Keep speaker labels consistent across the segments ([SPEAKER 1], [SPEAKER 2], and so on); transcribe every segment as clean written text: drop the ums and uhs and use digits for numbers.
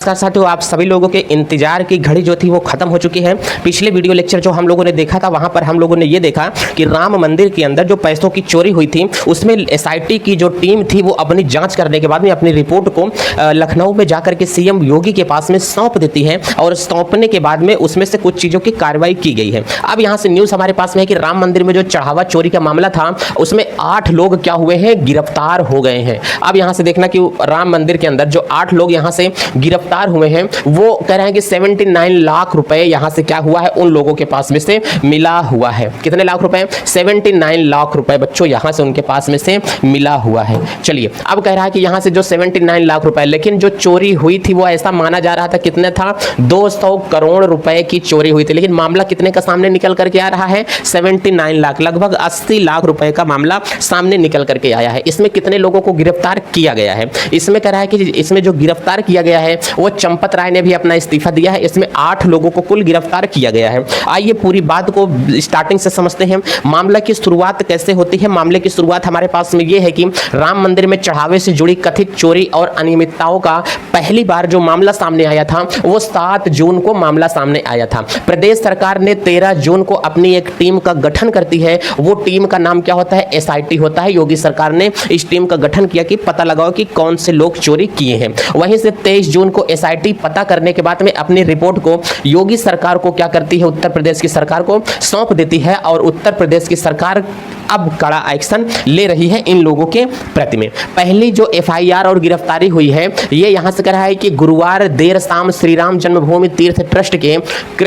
[SPEAKER 1] साथियों, आप सभी लोगों के इंतजार की घड़ी जो थी वो खत्म हो चुकी है। पिछले वीडियो लेक्चर जो हम लोगों ने देखा था वहां पर हम लोगों ने ये देखा कि राम मंदिर के अंदर जो पैसों की चोरी हुई थी उसमें एसआईटी की जो टीम थी वो अपनी जांच करने के बाद में अपनी रिपोर्ट को लखनऊ में जाकर के सीएम योगी के पास में सौंप देती है और सौंपने के बाद में उसमें से कुछ चीज़ों की कार्रवाई की गई है। अब यहाँ से न्यूज़ हमारे पास में है कि राम मंदिर में जो चढ़ावा चोरी का मामला था उसमें 8 लोग क्या हुए हैं, गिरफ्तार हो गए हैं। अब यहाँ से देखना कि राम मंदिर के अंदर जो 8 लोग यहाँ से गिरफ्तार हुए हैं वो कह रहे हैं कि 79 लाख रुपए यहां से क्या हुआ है, उन लोगों के पास में से मिला हुआ है। कितने लाख रुपए? 79 लाख रुपए बच्चों यहां से उनके पास में से मिला हुआ है। चलिए, अब कह रहा है कि यहां से जो 79 लाख रुपए, लेकिन जो चोरी हुई थी वो ऐसा माना जा रहा था कितने था, 200 करोड़ रुपए की चोरी हुई थी। लेकिन मामला कितने का सामने निकल करके आ रहा है? 79 लाख, लगभग 80 लाख रुपए का मामला सामने निकल करके आया है। इसमें कितने लोगों को गिरफ्तार किया गया है? इसमें कह रहा है कि इसमें जो गिरफ्तार किया गया है वो चंपत राय ने भी अपना इस्तीफा दिया है। इसमें 8 लोगों को कुल गिरफ्तार किया गया है। आइए पूरी बात को स्टार्टिंग से समझते हैं। मामला की शुरुआत कैसे होती है? मामले की शुरुआत हमारे पास में ये है कि राम मंदिर में चढ़ावे से जुड़ी कथित चोरी और अनियमितताओं का पहली बार जो मामला सामने आया था वो 7 जून को मामला सामने आया था। प्रदेश सरकार ने 13 जून को अपनी एक टीम का गठन करती है। वो टीम का नाम क्या होता है? एसआईटी होता है। योगी सरकार ने इस टीम का गठन किया कि पता लगाओ कि कौन से लोग चोरी किए हैं। वहीं से 23 जून को एसआईटी पता करने के बाद में अपनी रिपोर्ट को योगी सरकार को क्या करती है, उत्तर प्रदेश की सरकार को सौंप देती है और उत्तर प्रदेश की सरकार अब कड़ा एक्शन ले रही है इन लोगों के प्रति में। पहली जो एफआईआर और गिरफ्तारी हुई है ये यहां से कह रहा है कि गुरुवार देर शाम श्री राम जन्मभूमि तीर्थ ट्रस्ट के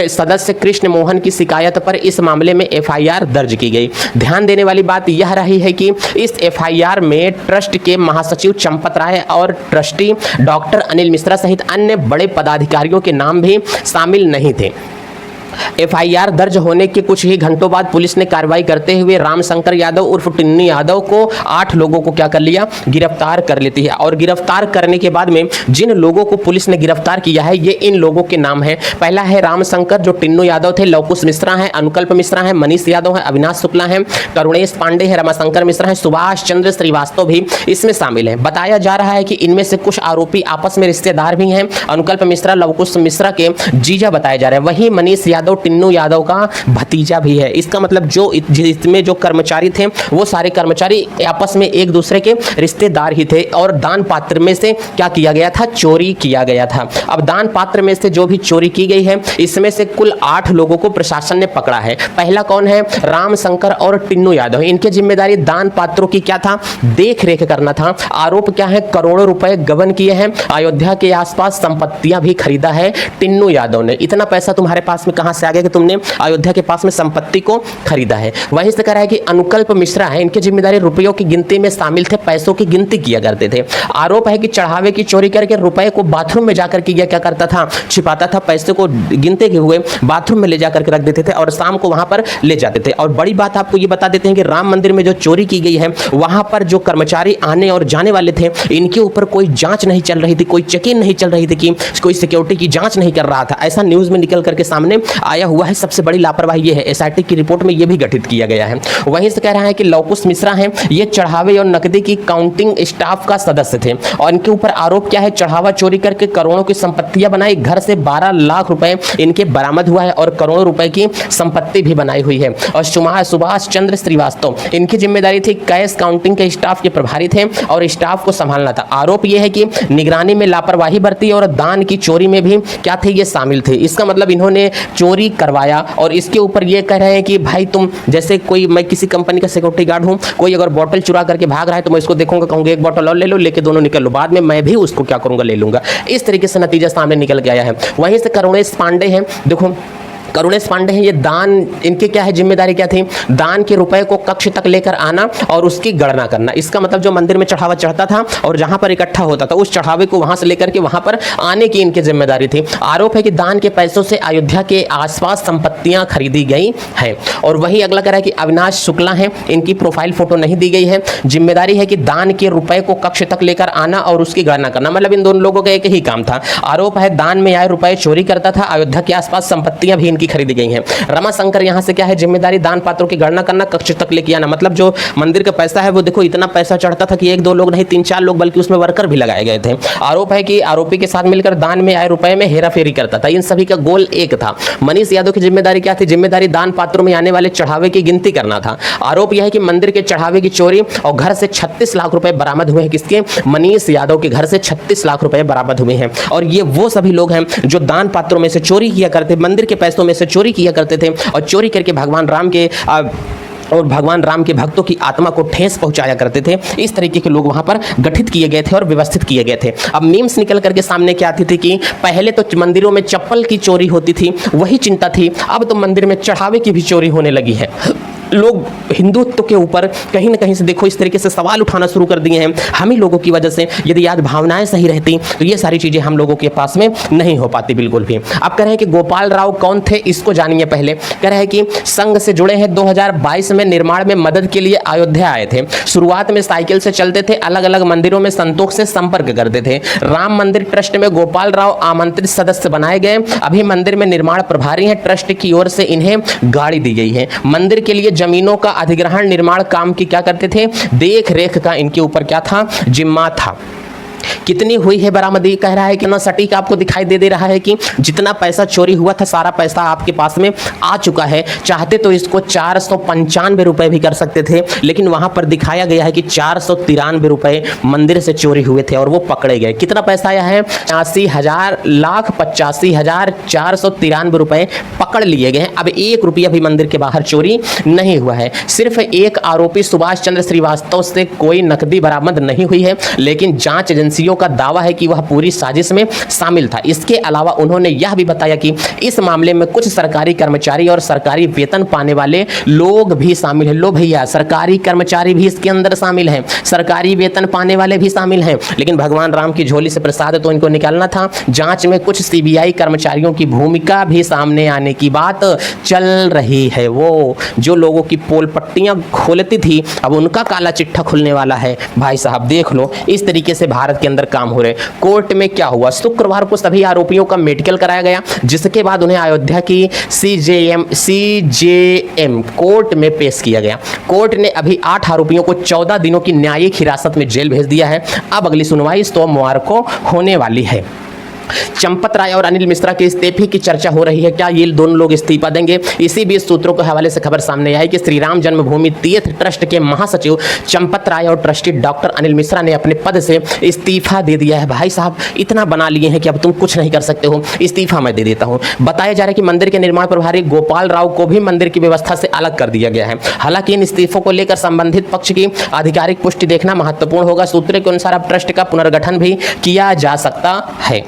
[SPEAKER 1] सदस्य कृष्ण मोहन की शिकायत पर इस मामले में एफआईआर दर्ज की गई। ध्यान देने वाली बात यह रही है कि इस एफआईआर में ट्रस्ट के महासचिव चंपत राय और ट्रस्टी डॉक्टर अनिल मिश्रा सहित अन्य बड़े पदाधिकारियों के नाम भी शामिल नहीं थे। एफआईआर दर्ज होने के कुछ ही घंटों बाद पुलिस ने कार्रवाई करते हुए रामशंकर यादव उर्फ टिन्नी यादव को 8 लोगों को क्या कर लिया, गिरफ्तार कर लेती है। और गिरफ्तार करने के बाद में जिन लोगों को पुलिस ने गिरफ्तार किया है ये इन लोगों के नाम है। पहला है रामशंकर जो टिन्नू यादव थे, लवकुश मिश्रा है, अनुकल्प मिश्रा है, मनीष यादव है, अविनाश शुक्ला है, करुणेश पांडे है, रमाशंकर मिश्रा है, सुभाष चंद्र श्रीवास्तव भी इसमें शामिल है। बताया जा रहा है कि इनमें से कुछ आरोपी आपस में रिश्तेदार भी हैं। अनुकल्प मिश्रा लवकुश मिश्रा के जीजा बताया जा रहा है। वहीं मनीष यादव टिन्नू यादव का भतीजा भी है। इसका मतलब जो इसमें जो कर्मचारी थे वो सारे कर्मचारी आपस में एक दूसरे के रिश्तेदार ही थे और दान पात्र में से क्या किया गया था, चोरी किया गया था। अब दान पात्र में से जो भी चोरी की गई है इसमें से कुल 8 लोगों को प्रशासन ने पकड़ा है। पहला कौन है? रामशंकर और टिन्नू यादव। इनकी जिम्मेदारी दान पात्रों की क्या था, देख रेख करना था। आरोप क्या है, करोड़ों रुपए गबन किए हैं, अयोध्या के आसपास संपत्तियां भी खरीदा है टिन्नू यादव ने। इतना पैसा तुम्हारे पास में कहां से आ गया कि तुमने अयोध्या के पास में संपत्ति को खरीदा है। वहीं से कह रहा है कि अनुकल्प मिश्रा है, इनकी जिम्मेदारी रुपयों की गिनती में शामिल थे, पैसों की गिनती किया करते थे। आरोप है कि चढ़ावे की चोरी करके रुपए को बाथरूम में जाकर के क्या करता था, छिपाता था, पैसे को गिनते हुए बाथरूम में ले जाकर के रख देते थे और शाम को वहां पर ले जाते थे। और बड़ी बात आपको ये बता देते हैं कि राम मंदिर में जो चोरी की गई है वहां पर जो कर्मचारी आने और जाने वाले थे इनके ऊपर कोई जांच नहीं चल रही थी, कोई चेकिंग नहीं चल रही थी, कि कोई सिक्योरिटी की जांच नहीं कर रहा था। ऐसा न्यूज में निकल करके सामने आया हुआ है। सबसे बड़ी लापरवाही ये है, एसआईटी की रिपोर्ट में ये भी गठित किया गया है। वहीं से कह रहा है कि लवकुश मिश्रा हैं, ये चढ़ावे और नकदी की काउंटिंग स्टाफ का सदस्य थे और इनके ऊपर आरोप क्या है, चढ़ावा चोरी करके करोड़ों की संपत्तियां बनाई। घर से 12 लाख रुपए इनके बरामद हुआ है और करोड़ों रुपए की संपत्ति भी बनाई हुई है। और सुभाष चंद्र श्रीवास्तव, इनकी जिम्मेदारी थी कैश काउंटिंग के स्टाफ के प्रभारी थे और स्टाफ को संभालना था। आरोप यह है कि निगरानी में लापरवाही बरती और दान की चोरी में भी क्या थे, ये शामिल थे। इसका मतलब इन्होंने चोरी करवाया और इसके ऊपर ये कह रहे हैं कि भाई तुम जैसे कोई, मैं किसी कंपनी का सिक्योरिटी गार्ड हूं, कोई अगर बोतल चुरा करके भाग रहा है तो मैं इसको देखूंगा, कहूंगा एक बोतल और ले लो, लेके दोनों निकल लो, बाद में मैं भी उसको क्या करूंगा, ले लूंगा। इस तरीके से नतीजा सामने निकल के आया है। वहीं से करुणेश पांडे हैं, देखो करुणेश पांडे हैं, ये दान, इनके क्या है जिम्मेदारी क्या थी, दान के रुपए को कक्ष तक लेकर आना और उसकी गणना करना। इसका मतलब जो मंदिर में चढ़ावा चढ़ता था और जहां पर इकट्ठा होता था उस चढ़ावे को वहां से लेकर के वहां पर आने की इनकी जिम्मेदारी थी। आरोप है कि दान के पैसों से अयोध्या के आसपास संपत्तियां खरीदी गई हैं। और वही अगला कह रहा है कि अविनाश शुक्ला है, इनकी प्रोफाइल फोटो नहीं दी गई है। जिम्मेदारी है कि दान के रुपए को कक्ष तक लेकर आना और उसकी गणना करना, मतलब इन दोनों लोगों का एक ही काम था। आरोप है दान में आए रुपए चोरी करता था, अयोध्या के आसपास संपत्तियां भी इनकी की खरीदी गई हैं। रमाशंकर यहाँ से क्या है, जिम्मेदारी दान पात्रों की गणना करना, कक्ष तक लेके आना। मतलब जो मंदिर का पैसा है वो देखो इतना पैसा चढ़ता था कि एक दो लोग नहीं 3-4 लोग बल्कि उसमें वर्कर भी लगाए गए थे। आरोप है कि आरोपी के साथ मिलकर दान में आए रुपए में हेराफेरी करता था। इन सभी का गोल एक था। मनीष यादव की जिम्मेदारी क्या थी? जिम्मेदारी दान पात्रों में आने वाले चढ़ावे की गिनती करना था। आरोप यह है कि मंदिर के चढ़ावे की चोरी और घर से 36 लाख रुपए बरामद हुए हैं। किसके? मनीष यादव के घर से 36 लाख रुपए बरामद हुए हैं। और ये वो सभी लोग हैं जो दान पात्रों में से चोरी किया करते, मंदिर के पैसों में से चोरी किया करते थे और चोरी करके भगवान राम के भक्तों की आत्मा को ठेस पहुंचाया करते थे। इस तरीके के लोग वहां पर गठित किए गए थे और व्यवस्थित किए गए थे। अब मीम्स निकल करके सामने क्या आती थी कि पहले तो मंदिरों में चप्पल की चोरी होती थी, वही चिंता थी, अब तो मंदिर में चढ़ावे की भी चोरी होने लगी है। लोग हिंदुत्व के ऊपर कहीं ना कहीं से देखो इस तरीके से सवाल उठाना शुरू कर दिए हैं। हम ही लोगों की वजह से यदि आज भावनाएं सही रहती तो ये सारी चीजें हम लोगों के पास में नहीं हो पाती बिल्कुल भी। अब कह रहे हैं कि गोपाल राव कौन थे, इसको जानिए पहले। कह रहे हैं कि संघ से जुड़े हैं, 2022 में निर्माण में मदद के लिए अयोध्या आए थे। शुरुआत में साइकिल से चलते थे, अलग अलग मंदिरों में संतों से संपर्क करते थे। राम मंदिर ट्रस्ट में गोपाल राव आमंत्रित सदस्य बनाए गए। अभी मंदिर में निर्माण प्रभारी हैं। ट्रस्ट की ओर से इन्हें गाड़ी दी गई है। मंदिर के लिए जमीनों का अधिग्रहण निर्माण काम की क्या करते थे, देख रेख का इनके ऊपर क्या था, जिम्मा था। कितनी हुई है बरामदी? कह रहा है कि ना सटीक आपको दिखाई दे रहा है कि जितना पैसा चोरी हुआ था सारा पैसा आपके पास में आ चुका है। चाहते तो इसको 495 रुपए भी कर सकते थे, लेकिन वहां पर दिखाया गया है कि 493 रुपए मंदिर से चोरी हुए थे और वो पकड़े गए। कितना पैसा आया है? 80,85,493 रुपए पकड़ लिए गए। अब 1 रुपया भी मंदिर के बाहर चोरी नहीं हुआ है। सिर्फ एक आरोपी सुभाष चंद्र श्रीवास्तव से कोई नकदी बरामद नहीं हुई है, लेकिन जांच एजेंसियों का दावा है कि वह पूरी साजिश में शामिल था। इसके अलावा उन्होंने यह भी बताया कि इस मामले में कुछ सरकारी कर्मचारी और सरकारी वेतन पाने वाले लोग भी शामिल हैं। लो भैया, सरकारी कर्मचारी भी इसके अंदर शामिल हैं, सरकारी वेतन पाने वाले भी शामिल हैं, लेकिन भगवान राम की झोली से प्रसाद तो इनको निकालना था। जांच में कुछ सीबीआई कर्मचारियों की भूमिका भी सामने आने की बात चल रही है। वो जो लोगों की पोल पट्टियां खोलती थी, अब उनका काला चिट्ठा खुलने वाला है। भाई साहब देख लो, इस तरीके से भारत के अंदर काम हो रहे। कोर्ट में क्या हुआ? शुक्रवार को सभी आरोपियों का मेडिकल कराया गया, जिसके बाद उन्हें अयोध्या की सीजेएम कोर्ट में पेश किया गया। कोर्ट ने अभी 8 आरोपियों को 14 दिनों की न्यायिक हिरासत में जेल भेज दिया है। अब अगली सुनवाई सोमवार को होने वाली है। चंपत राय और अनिल मिश्रा के इस्तीफे की चर्चा हो रही है। क्या ये दोनों लोग इस्तीफा देंगे? इसी बीच सूत्रों के हवाले से खबर सामने आई कि श्री राम जन्मभूमि तीर्थ ट्रस्ट के महासचिव चंपत राय और ट्रस्टी डॉक्टर अनिल मिश्रा ने अपने पद से इस्तीफा दे दिया है। भाई साहब इतना बना लिए हैं कि अब तुम कुछ नहीं कर सकते हो, इस्तीफा मैं दे देता हूं। बताया जा रहा है कि मंदिर के निर्माण प्रभारी गोपाल राव को भी मंदिर की व्यवस्था से अलग कर दिया गया है। हालांकि इन इस्तीफों को लेकर संबंधित पक्ष की आधिकारिक पुष्टि देखना महत्वपूर्ण होगा। सूत्रों के अनुसार अब ट्रस्ट का पुनर्गठन भी किया जा सकता है।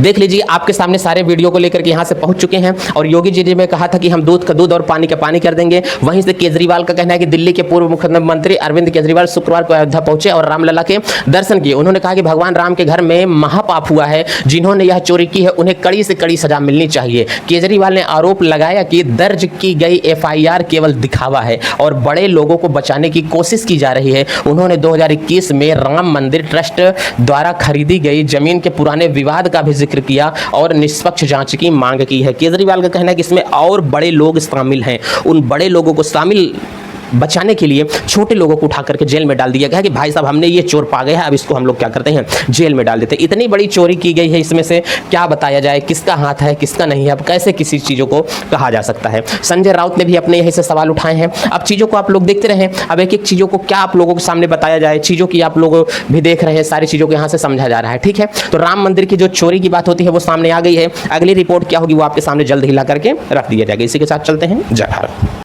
[SPEAKER 1] देख लीजिए, आपके सामने सारे वीडियो को लेकर के यहाँ से पहुंच चुके हैं। और योगी जी ने कहा था कि हम दूध का दूध और पानी का पानी कर देंगे। वहीं से केजरीवाल का कहना है कि दिल्ली के पूर्व मुख्यमंत्री अरविंद केजरीवाल शुक्रवार को अयोध्या पहुंचे और रामलला के दर्शन किए। उन्होंने कहा कि भगवान राम के घर में महापाप हुआ है, जिन्होंने यह चोरी की है उन्हें कड़ी से कड़ी सजा मिलनी चाहिए। केजरीवाल ने आरोप लगाया कि दर्ज की गई FIR केवल दिखावा है और बड़े लोगों को बचाने की कोशिश की जा रही है। उन्होंने 2021 में राम मंदिर ट्रस्ट द्वारा खरीदी गई जमीन के पुराने विवाद का भी जिक्र किया और निष्पक्ष जांच की मांग की है। केजरीवाल का कहना है कि इसमें और बड़े लोग शामिल हैं। उन बड़े लोगों को शामिल बचाने के लिए छोटे लोगों को उठा करके जेल में डाल दिया गया है कि भाई साहब हमने ये चोर पा गया है, अब इसको हम लोग क्या करते हैं, जेल में डाल देते हैं। इतनी बड़ी चोरी की गई है, इसमें से क्या बताया जाए, किसका हाथ है किसका नहीं है, अब कैसे किसी चीज़ों को कहा जा सकता है। संजय राउत ने भी अपने यही से सवाल उठाए हैं। अब चीज़ों को आप लोग देखते रहें, अब एक एक चीज़ों को क्या आप लोगों के सामने बताया जाए, चीज़ों की आप लोग भी देख रहे हैं, सारी चीज़ों को यहाँ से समझा जा रहा है। ठीक है, तो राम मंदिर की जो चोरी की बात होती है वो सामने आ गई है। अगली रिपोर्ट क्या होगी वो आपके सामने जल्द ही ला करके रख दिया जाएगा। इसी के साथ चलते हैं। जय भारत।